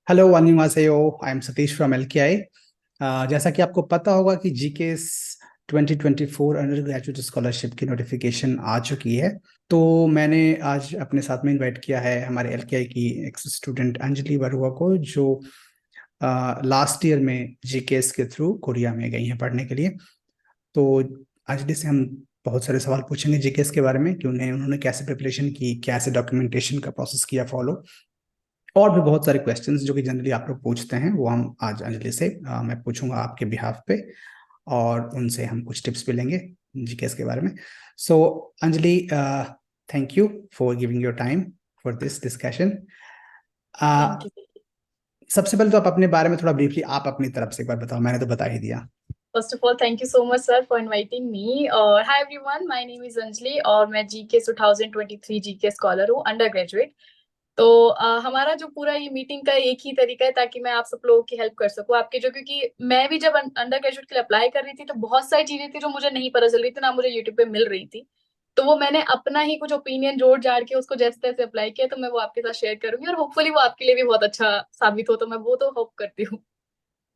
Hello वानिमासेयो। I am Satish from LKI. जैसा कि आपको पता होगा कि जीकेएस 2024 अंडर ग्रेजुएट स्कॉलरशिप की नोटिफिकेशन आ चुकी है। तो मैंने आज अपने साथ में इनवाइट किया है हमारे एलकेआई की एक स्टूडेंट अंजलि बरुआ को, जो लास्ट ईयर में जीकेएस के थ्रू कोरिया में गई हैं पढ़ने के लिए। तो अंजलि से हम बहुत सारे सवाल पूछेंगे जीकेएस के बारे में कि उन्होंने कैसे प्रिपरेशन की, कैसे डॉक्यूमेंटेशन का प्रोसेस किया फॉलो, और भी बहुत सारे क्वेश्चंस जो कि जनरली आप लोग पूछते हैं वो हम आज अंजलि से मैं पूछूंगा आपके बिहाफ पे, और उनसे हम कुछ टिप्स भी लेंगे जीकेएस के बारे में। So Anjali, thank you for giving your time for this discussion. Thank you. सबसे पहले तो आप अपने बारे में थोड़ा ब्रीफली आप अपनी तरफ से एक बार बताओ, मैंने तो बता ही दिया। First of all thank you so much sir for inviting me. और hi everyone, my name is Anjali और मैं जीके 2023 जीके स्कॉलर हूँ, अंडर ग्रेजुएट। तो हमारा जो पूरा ये मीटिंग का एक ही तरीका है ताकि मैं आप सब लोगों की हेल्प कर सकूं आपके, जो क्योंकि मैं भी जब अंडर ग्रेजुएट के लिए अप्लाई कर रही थी तो बहुत सारी चीजें थी जो मुझे नहीं पता चल रही थी, ना मुझे यूट्यूब पे मिल रही थी। तो वो मैंने अपना ही कुछ ओपिनियन जोड़ जाड़ के उसको जैसे तैसे अप्लाई किया, तो मैं वो आपके साथ शेयर करूंगी और होपफुली वो आपके लिए भी बहुत अच्छा साबित हो, तो मैं वो तो होप करती हूँ।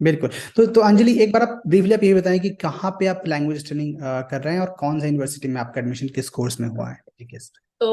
बिल्कुल। तो अंजलि, एक बार आप ब्रीफली आप ये बताएं कि कहाँ पे आप लैंग्वेज ट्रेनिंग कर रहे हैं और कौन सा यूनिवर्सिटी में आपका एडमिशन किस कोर्स में हुआ है जीकेएस। तो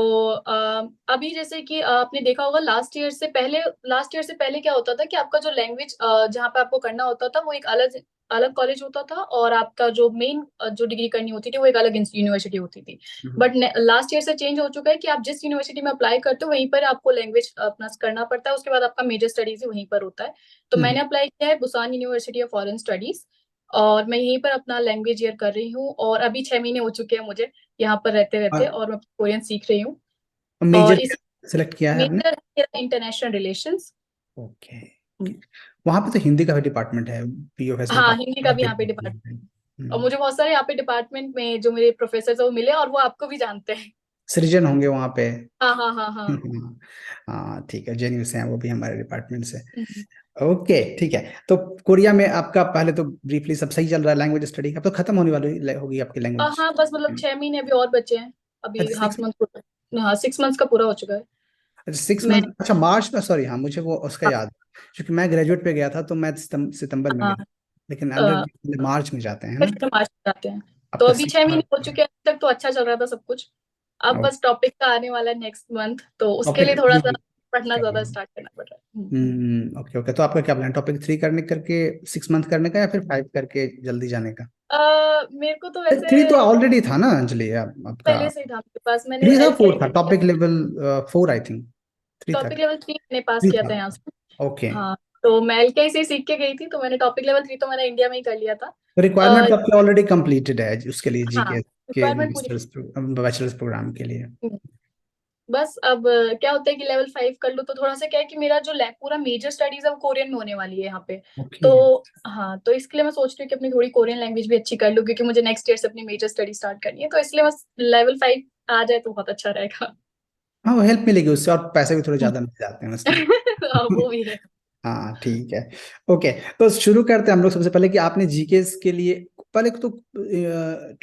अभी जैसे कि आपने देखा होगा लास्ट ईयर से पहले क्या होता था कि आपका जो लैंग्वेज जहाँ पे आपको करना होता था वो एक अलग अलग कॉलेज होता था, और आपका जो मेन जो डिग्री करनी होती थी वो एक अलग यूनिवर्सिटी होती थी। बट लास्ट ईयर से चेंज हो चुका है कि आप जिस यूनिवर्सिटी में अप्लाई करते हो वहीं पर आपको लैंग्वेज अपना करना पड़ता है, उसके बाद आपका मेजर स्टडीज ही वहीं पर होता है। तो मैंने अप्लाई किया है Busan university of foreign studies, और मैं यहीं पर अपना लैंग्वेज ईयर कर रही हूँ, और अभी 6 महीने हो चुके हैं मुझे यहाँ पर रहते रहते, और और मैं कोरियन सीख रही हूँ। और मेजर इस सेलेक्ट किया है आपने? Major international relations. ओके। वहां पे तो हिंदी का भी डिपार्टमेंट है, पीओएस हाँ, हिंदी का भी यहाँ पे डिपार्टमेंट। डिपार्टमेंट। और मुझे बहुत सारे यहाँ पे डिपार्टमेंट में जो मेरे प्रोफेसर है वो मिले, और वो आपको भी जानते हैं। सृजन होंगे वहां पे। हाँ हाँ हाँ हाँ। हाँ ठीक है, जेएनयू से हैं वो भी, हमारे डिपार्टमेंट से। हम्म। ओके ठीक है। तो कोरिया में आपका पहले तो ब्रीफली सब सही चल रहा है, लैंग्वेज स्टडी अब तो खत्म होने वाली होगी आपकी लैंग्वेज। हाँ, बस मतलब 6 महीने अभी और बचे हैं। अभी अच्छा हाफ 6 मंथ पूरा, हाँ 6 मंथ्स का पूरा हो चुका है। अच्छा 6 मंथ, मैं अच्छा मार्च में, सॉरी हाँ मुझे वो उसका हाँ याद है, क्योंकि मैं ग्रेजुएट पे गया था तो मैं सितंबर में हाँ, गया, लेकिन अ, अंडर मार्च में जाते हैं, है ना? फिर मार्च में जाते हैं। तो आपका अभी सिक्स 6 महीने हो मंथ चुके हैं, अभी तक तो अच्छा चल रहा था सब कुछ। अब बस टॉपिक का आने वाला है नेक्स्ट मंथ, तो उसके लिए टॉपिक थोड़ा 3 सा पढ़ना करना ज्यादा है। स्टार्ट करना पड़ रहा है। हम्म। ओके ओके, तो आपका क्या प्लान, टॉपिक 3 करने करके 6 मंथ करने का या फिर 5 करके जल्दी जाने का? मेरे को तो वैसे 3 तो ऑलरेडी था ना अंजलि, आपका पहले से ही था मेरे पास, मैंने 3 था, एलकेआई 4 था, में किया। Topic level 4 I think. 3 था। टॉपिक लेवल 3 मैंने पास 3 किया था। था यहाँ से। ओके। हाँ, तो मैं एलकेआई से ही सीख के गई थी, तो मैंने टॉपिक लेवल 3 तो मैंने इंडिया में ही कर लिया था। तो रिक्वायरमेंट आ, तो आपकी ऑलरेडी कंप्लीटेड है उसके लिए, हाँ, जीके के रिक्वायरमेंट पूरी। मास्टर्स बैचलर्स प्रोग्राम के लिए। बस अब क्या होता है कि लेवल 5 कर लो तो थोड़ा सा क्या है कि मेरा जो पूरा मेजर स्टडीज है वो कोरियन में होने वाली है यहाँ पे। ओके। तो हाँ, तो इसके लिए मैं सोच रही हूँ कि अपनी थोड़ी कोरियन लैंग्वेज भी अच्छी कर लूँ, क्योंकि मुझे नेक्स्ट ईयर से अपनी मेजर स्टडी स्टार्ट करनी है, तो इसलिए बस लेवल 5 आ जाए तो बहुत अच्छा रहेगा। हाँ वो हेल्प मिलेगी उससे, और पैसे भी थोड़े ज्यादा मिल जाते हैं उसमें। हाँ, वो भी है। हाँ ठीक है। ओके, तो शुरू करते हैं हम लोग सबसे पहले कि आपने जीकेएस के लिए पहले तो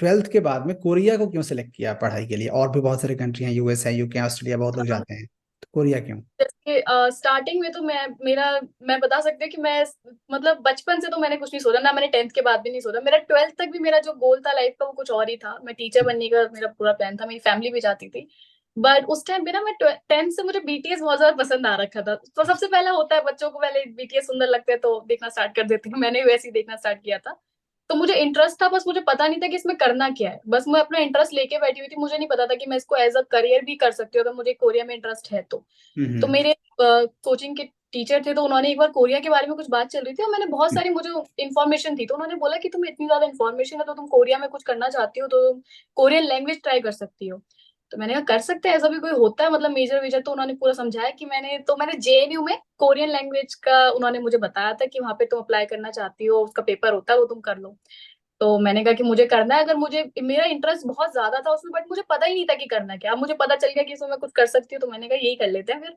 12th के बाद में कोरिया को क्यों सिलेक्ट किया पढ़ाई के लिए? और भी बहुत सारे कंट्री हैं, यूएस है, यूके, ऑस्ट्रेलिया, बहुत लोग जाते हैं, तो कोरिया क्यों? जैसे स्टार्टिंग में तो मैं बता सकती हूँ कि मैं मतलब बचपन से तो मैंने कुछ नहीं सोचा, ना मैंने 10th के बाद भी नहीं सोचा, मेरा 12th तक भी मेरा जो गोल था लाइफ का वो कुछ और ही था। मैं टीचर बनने का मेरा पूरा प्लान था, मेरी फैमिली भी चाहती थी। बट उस टाइम पे ना मैं 10th से मुझे बीटीएस बहुत ज्यादा पसंद आ रखा था। तो सबसे पहला होता है बच्चों को, पहले बीटीएस सुंदर लगते हैं तो देखना स्टार्ट कर देते हैं, मैंने भी वैसे ही देखना स्टार्ट किया था। तो मुझे इंटरेस्ट था, बस मुझे पता नहीं था कि इसमें करना क्या है, बस मैं अपना इंटरेस्ट लेके बैठी हुई थी, मुझे नहीं पता था कि मैं इसको एज अ करियर भी कर सकती हूँ अगर मुझे कोरिया में इंटरेस्ट है तो। तो हम्म। मेरे कोचिंग के टीचर थे, तो उन्होंने एक बार कोरिया के बारे में कुछ बात चल रही थी और मैंने बहुत सारी मुझे इन्फॉर्मेशन थी, तो उन्होंने बोला कि तुम्हें इतनी ज्यादा इन्फॉर्मेशन है तो तुम कोरिया में कुछ करना चाहती हो तो तुम कोरियन लैंग्वेज ट्राई कर सकती हो। तो मैंने कहा कर सकते हैं, ऐसा भी कोई होता है मतलब मेजर वेजर, तो उन्होंने पूरा समझाया कि मैंने जेएनयू में कोरियन लैंग्वेज का उन्होंने मुझे बताया था कि वहां पे तुम अप्लाई करना चाहती हो, उसका पेपर होता है वो तुम कर लो। तो मैंने कहा कि मुझे करना है, अगर मुझे मेरा इंटरेस्ट बहुत ज्यादा था उसमें, बट मुझे पता ही नहीं था कि करना क्या। अब मुझे पता चल गया कि इसमें मैं कुछ कर सकती हूँ, तो मैंने कहा यही कर लेते हैं फिर।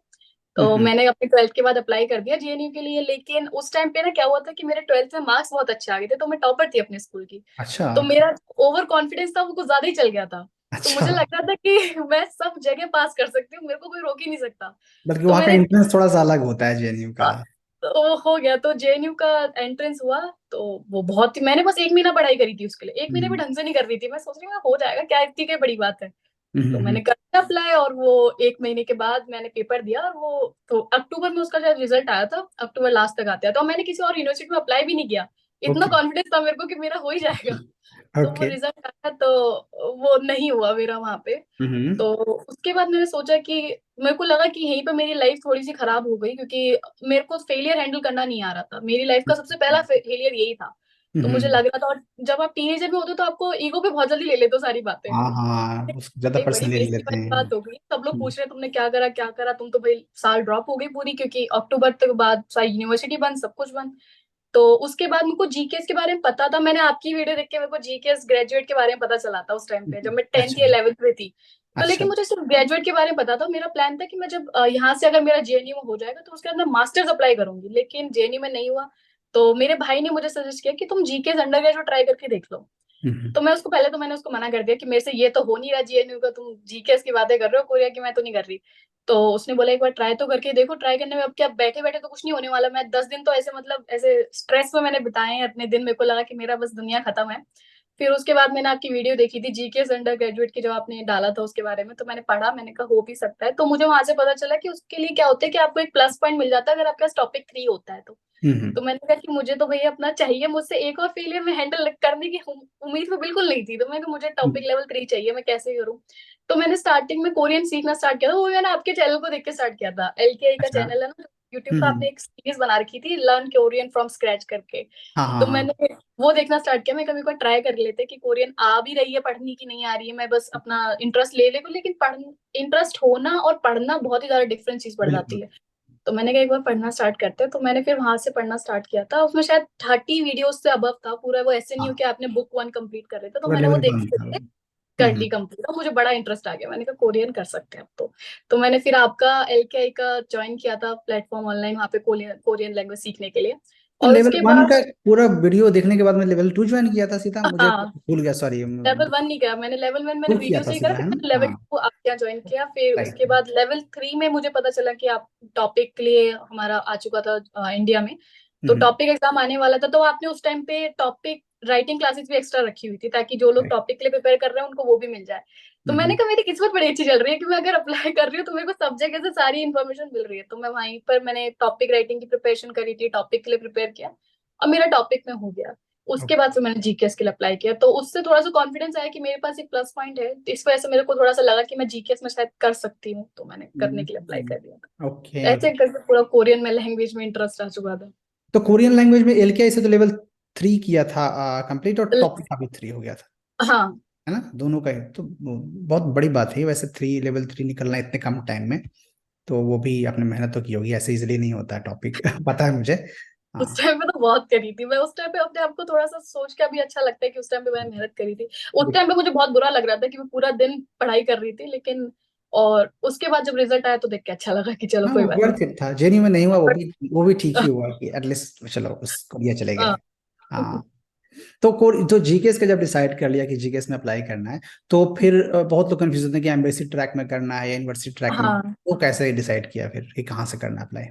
तो हम्म। मैंने अपने 12th के बाद अप्लाई कर दिया जेएनयू के लिए, लेकिन उस टाइम पे ना क्या हुआ था कि मेरे 12th में मार्क्स बहुत अच्छे आ गए थे, तो मैं टॉपर थी अपने स्कूल की। अच्छा। तो मेरा ओवर कॉन्फिडेंस था वो कुछ ज्यादा ही चल गया था। तो अच्छा, मुझे लग रहा था कि मैं सब जगह पास कर सकती हूँ, मेरे को कोई रोक ही नहीं सकता। बल्कि तो वहाँ का मैंने एंट्रेंस थोड़ा सा अलग होता है जेएनयू का। तो वो हो गया, तो जेएनयू का एंट्रेंस हुआ। तो वो बहुत ही, मैंने बस 1 महीना पढ़ाई करी थी उसके लिए, 1 महीने भी हम्म ढंग से नहीं कर रही थी। मैं सोच रही हूँ हो जाएगा, क्या इतनी क्या बड़ी बात है। तो हम्म मैंने कर दिया अप्लाई, और वो 1 महीने के बाद मैंने पेपर दिया, और वो तो अक्टूबर में उसका शायद रिजल्ट आया था, अक्टूबर लास्ट तक आते हैं। तो मैंने किसी और यूनिवर्सिटी में अप्लाई भी नहीं किया, इतना ओके कॉन्फिडेंस था मेरे को कि मेरा हो ही जाएगा। तो वो ओके रिजल्ट आया, तो वो नहीं हुआ मेरा वहां पे। हम्म तो उसके बाद मैंने सोचा कि मेरे को लगा कि यहीं पे मेरी लाइफ थोड़ी सी खराब हो गई, क्योंकि मेरे को फेलियर हैंडल करना नहीं आ रहा था। मेरी लाइफ का सबसे पहला फेलियर यही था। तो मुझे हम्म लग रहा था, और जब आप टीनेजर में होते हो तो आपको ईगो पे बहुत जल्दी ले लेते हो सारी बातें। हाँ हाँ, उसको ज्यादा एक बड़ी पर्सनली ले बेइज्जती लेते वाली हैं। बात हो गई, सब लोग पूछ रहे हैं तुमने क्या करा क्या करा, तुम तो भाई साल ड्रॉप हो गई पूरी, क्योंकि अक्टूबर तक बाद सारी यूनिवर्सिटी बंद, सब कुछ बंद। तो उसके बाद मेरे को जीकेएस के बारे में पता था, मैंने आपकी वीडियो देख के मेरे को जीकेएस ग्रेजुएट के बारे में पता चला था उस टाइम पे, जब मैं 10th अच्छा या 11th में थी। तो अच्छा। लेकिन मुझे सिर्फ ग्रेजुएट के बारे में पता था। मेरा प्लान था कि मैं जब यहाँ से अगर मेरा जेएनयू में हो जाएगा तो उसके बाद मैं मास्टर्स अप्लाई करूंगी, लेकिन जेएनयू में नहीं हुआ। तो मेरे भाई ने मुझे सजेस्ट किया कि तुम जीकेएस अंडर ग्रेजुएट ट्राई करके देख लो। हम्म तो मैं उसको पहले तो मैंने उसको मना कर दिया कि मेरे से ये तो हो नहीं रहा जेएनयू का, तुम जीकेएस की बातें कर रहे हो, कोरिया की मैं तो नहीं कर रही। तो उसने बोला एक बार ट्राई तो करके देखो, ट्राई करने में अब क्या, बैठे बैठे तो कुछ नहीं होने वाला। मैं 10 दिन तो ऐसे मतलब ऐसे स्ट्रेस में मैंने बिताए हैं अपने दिन, मेरे को लगा कि मेरा बस दुनिया खत्म है। फिर उसके बाद मैंने आपकी वीडियो देखी थी जीकेएस अंडर ग्रेजुएट की, जो आपने डाला था उसके बारे में, तो मैंने पढ़ा, मैंने कहा हो भी सकता है। तो मुझे वहां से पता चला कि उसके लिए क्या होता है कि आपको एक प्लस पॉइंट मिल जाता है अगर आपके पास टॉपिक 3 होता है तो। हम्म तो मैंने कहा कि मुझे तो भैया अपना चाहिए, मुझसे एक और फेलियर में हैंडल करने की उम्मीद तो बिल्कुल नहीं थी। तो मैंने कहा मुझे टॉपिक लेवल 3 चाहिए, मैं कैसे करूँ। तो मैंने स्टार्टिंग में कोरियन सीखना स्टार्ट किया था, वो मैंने आपके चैनल को देख के स्टार्ट किया था। एलकेआई का अच्छा। चैनल है ना, यूट्यूब पे आपने एक सीरीज बना रखी थी लर्न कोरियन फ्रॉम स्क्रैच करके। हाँ हाँ तो हाँ। मैंने वो देखना स्टार्ट किया। मैं कभी कोई ट्राई कर लेते कि कोरियन आ भी रही है पढ़नी की नहीं आ रही है, मैं बस अपना इंटरेस्ट ले ले को, लेकिन पढ़ इंटरेस्ट होना और पढ़ना बहुत ही ज्यादा डिफरेंट चीज पड़ बिल्कुल। जाती है। तो मैंने कहा एक बार पढ़ना स्टार्ट करते हैं। तो मैंने फिर वहां से पढ़ना स्टार्ट किया था, उसमें शायद 30 वीडियोस से अबव था पूरा। वो एसएनयू हाँ, के आपने बुक 1 कंप्लीट कर रहे थे, तो पूरा मैंने वो लेवल देखते 1 था। देखते कर ली कंप्लीट, और मुझे बड़ा इंटरेस्ट आ गया। मैंने कहा कोरियन कर सकते हैं अब तो मैंने फिर आपका एलकेआई का ज्वाइन किया था प्लेटफॉर्म ऑनलाइन, वहाँ पे कोरियन कोरियन लैंग्वेज सीखने के लिए। तो और लेवल उसके 1 बाद का पूरा वीडियो देखने के बाद मैं लेवल 2 ज्वाइन किया था सीधा, मुझे हाँ, भूल गया, सॉरी। लेवल 1 नहीं गया मैंने, लेवल 1 मैंने 2 किया वीडियो था से ही करा, सीधा, फिर है ना? मैंने लेवल हाँ। 2 आपके यहाँ ज्वाइन किया। फिर राइट। उसके बाद लेवल 3 में मुझे पता चला कि आप टॉपिक के लिए हमारा आ चुका था इंडिया में। तो हम्म टॉपिक एग्जाम आने वाला था, तो आपने उस टाइम पे टॉपिक राइटिंग क्लासेस भी एक्स्ट्रा रखी हुई थी, ताकि जो लोग राइट। टॉपिक के लिए प्रिपेयर कर रहे हैं उनको वो भी मिल जाए। तो मैंने कहा मेरी किस्मत बड़ी अच्छी चल रही है कि मैं अगर अप्लाई कर रही हूँ तो मेरे को सब जगह से सारी इन्फॉर्मेशन मिल रही है। तो मैं वहीं पर मैंने टॉपिक राइटिंग की प्रिपरेशन करी थी, टॉपिक के लिए प्रिपेयर किया, और मेरा टॉपिक में हो गया। उसके बाद फिर मैंने जीकेएस के लिए अप्लाई किया, तो उससे थोड़ा सा कॉन्फिडेंस आया कि मेरे पास एक प्लस पॉइंट है। तो इस वजह से मेरे को थोड़ा सा लगा कि मैं जीकेएस में शायद कर सकती हूँ, तो मैंने करने के लिए अप्लाई कर दिया ओके। था। ऐसे करके पूरा कोरियन में लैंग्वेज में इंटरेस्ट आ चुका था। तो कोरियन लैंग्वेज में एलकेआई से तो लेवल 3 किया था कंप्लीट, और टॉपिक का भी 3 हो गया था, हाँ, है ना? दोनों का ही तो बहुत बड़ी बात है वैसे, लेवल 3 निकलना इतने कम टाइम में। तो वो भी आपने मेहनत तो की होगी, ऐसे इजिली नहीं होता है टॉपिक पता है मुझे। उस हाँ। टाइम पे तो बहुत करी थी मैं। उस टाइम पे अपने आप को थोड़ा सा सोच के अभी अच्छा लगता है कि उस टाइम पे मैंने मेहनत करी थी। उस टाइम पे मुझे बहुत बुरा लग रहा था कि मैं पूरा दिन पढ़ाई कर रही थी, लेकिन और उसके बाद जब रिजल्ट आया तो देख के अच्छा लगा कि चलो हाँ, कोई वो बात नहीं। वर्थ इट था। जेन्यू में नहीं हुआ, बट वो भी ठीक ही हुआ कि एटलीस्ट चलो उस कोरिया चले गए। हाँ हाँ। तो जीकेएस का जब डिसाइड कर लिया कि जीकेएस में अप्लाई करना है, तो फिर बहुत लोग कंफ्यूज होते हैं कि एम्बेसी ट्रैक में करना है या यूनिवर्सिटी ट्रैक में। हाँ। वो कैसे डिसाइड किया फिर कि कहाँ से करना अप्लाई?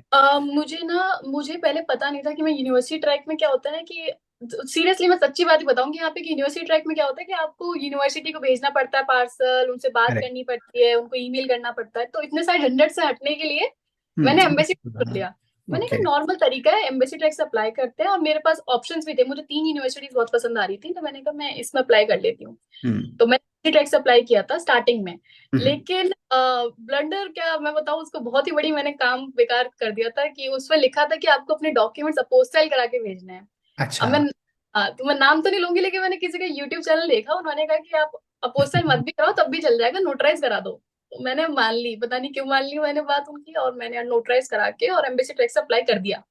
मुझे पहले पता नहीं था कि मैं यूनिवर्सिटी ट्रैक में क्या होता है कि, सीरियसली मैं सच्ची बात ही बताऊंगी यहाँ पे, कि यूनिवर्सिटी ट्रैक में क्या होता है कि आपको यूनिवर्सिटी को भेजना पड़ता है पार्सल, उनसे बात करेक्ट। करनी पड़ती है, उनको ईमेल करना पड़ता है। तो इतने सारे झंझट से हटने के लिए मैंने एम्बेसी कर लिया। मैंने ओके। कहा नॉर्मल तरीका है, एम्बेसी ट्रैक से अप्लाई करते हैं, और मेरे पास ऑप्शंस भी थे। मुझे 3 यूनिवर्सिटीज बहुत पसंद आ रही थी, तो मैंने कहा मैं इसमें अप्लाई कर लेती हूँ। हम्म तो मैं इसी ट्रैक से अप्लाई किया था स्टार्टिंग में। हम्म, लेकिन ब्लंडर क्या मैं बताऊँ, उसको बहुत ही बड़ी मैंने काम बेकार कर दिया था कि उसमें लिखा था कि आपको अपने डॉक्यूमेंट्स अपोस्टाइल करा के भेजने हैं। अब अच्छा। तो मैं नाम तो नहीं लूंगी, लेकिन मैंने किसी का यूट्यूब चैनल देखा, उन्होंने कहा कि आप अपोस्टाइल मत भी कराओ तब भी चल जाएगा, नोटराइज करा दो। तो मैंने मान ली, पता नहीं क्यों मान ली मैंने बात उनकी, और मैंने नोटराइज करा के और एम्बेसी ट्रैक से अप्लाई कर दिया।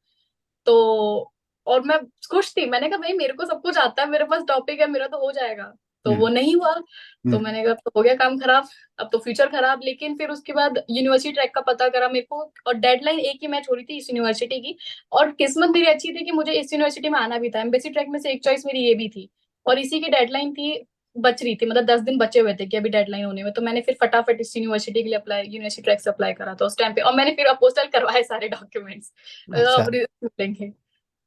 तो और मैं खुश थी, मैंने कहा भाई मेरे को सब कुछ आता है, मेरे पास टॉपिक है, मेरा तो हो जाएगा। तो वो हम्म नहीं हुआ। तो हम्म मैंने कहा अब तो हो गया काम खराब, अब तो फ्यूचर खराब। लेकिन फिर उसके बाद यूनिवर्सिटी ट्रैक का पता करा मेरे को, और डेडलाइन एक ही मैच हो रही थी इस यूनिवर्सिटी की। और किस्मत मेरी अच्छी थी कि मुझे इस यूनिवर्सिटी में आना भी था, एम्बेसी ट्रैक में से एक चॉइस मेरी ये भी थी, और इसी की डेडलाइन थी। बच रही थी, मतलब 10 दिन बचे हुए थे कि अभी डेडलाइन होने में, तो मैंने फिर फटाफट इस यूनिवर्सिटी के लिए अप्लाई, यूनिवर्सिटी ट्रैक से अप्लाई करा था उस टाइम पे, और मैंने फिर अपोस्टल करवाए सारे डॉक्यूमेंट्स अच्छा, अब मिलेंगे,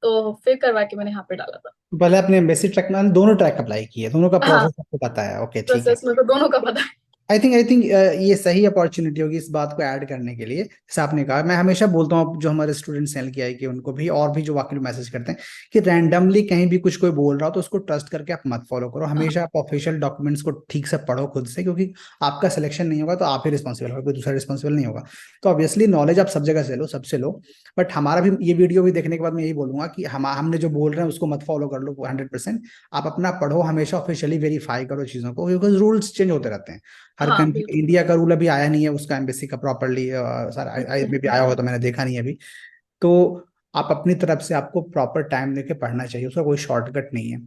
तो फिर करवा के मैंने यहाँ पे डाला था। पहले आपने एम्बेसी ट्रैक में दोनों ट्रैक अप्लाई किए, दोनों का हाँ, प्रोसेस आपको पता है? ओके, ठीक है। प्रोसेस में तो दोनों का पता है। आई थिंक ये सही अपॉर्चुनिटी होगी इस बात को ऐड करने के लिए। जैसे आपने कहा, मैं हमेशा बोलता हूँ जो हमारे स्टूडेंट्स हैं एलकेआई के, उनको भी और भी जो वाकई मैसेज करते हैं कि रैंडमली कहीं भी कुछ कोई बोल रहा हो तो उसको ट्रस्ट करके आप मत फॉलो करो। हाँ, हमेशा आप ऑफिशियल डॉक्यूमेंट्स को ठीक से पढ़ो खुद से, क्योंकि आपका सिलेक्शन नहीं होगा तो आप ही रिस्पॉन्सिबल होगा, कोई दूसरा रिस्पॉन्सिबल नहीं होगा। तो ऑब्वियसली नॉलेज आप सब जगह से लो, सबसे लो। बट हमारा भी ये वीडियो भी देखने के बाद मैं यही बोलूंगा कि हमने जो बोल रहे हैं उसको मत फॉलो कर लो 100%। आप अपना पढ़ो, हमेशा ऑफिशियली वेरीफाई करो चीजों को, बिकॉज रूल्स चेंज होते रहते हैं हर हाँ कंट्री। बिल्कुल। इंडिया का रूल अभी आया नहीं है उसका एम्बेसी का प्रॉपरली, सर मे भी आया होगा तो मैंने देखा नहीं है अभी। तो आप अपनी तरफ से आपको प्रॉपर टाइम लेके पढ़ना चाहिए, उसका कोई शॉर्टकट नहीं है।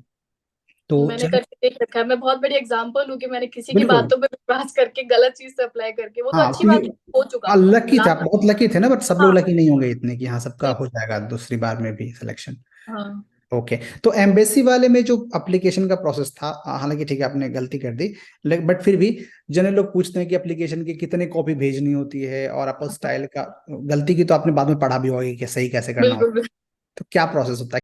तो मैंने चलो, करके देख रखा है, मैं बहुत बड़ी एग्जांपल हूँ कि मैंने किसी की बिल्कुल। बातों पे विश्वास करके गलत चीज से अप्लाई करके, वो तो हाँ, अच्छी बात क्योंकि है, हो चुका, हाँ, लकी थे मिला आप, था। बहुत लकी थे ना, बट सब लोग हाँ लकी नहीं होंगे इतने कि हाँ सबका बिल्कुल। हो जाएगा दूसरी बार में भी सिलेक्शन। हाँ ओके। तो एम्बेसी वाले में जो एप्लीकेशन का प्रोसेस था, हालांकि ठीक है आपने गलती कर दी, लेकिन बट फिर भी जनरल लोग पूछते हैं कि एप्लीकेशन की कितने कॉपी भेजनी होती है, और आप हाँ, स्टाइल का गलती की तो आपने बाद में पढ़ा भी होगा कि सही कैसे करना बिल्कुल होता है। बिल्कुल। तो क्या प्रोसेस होता है?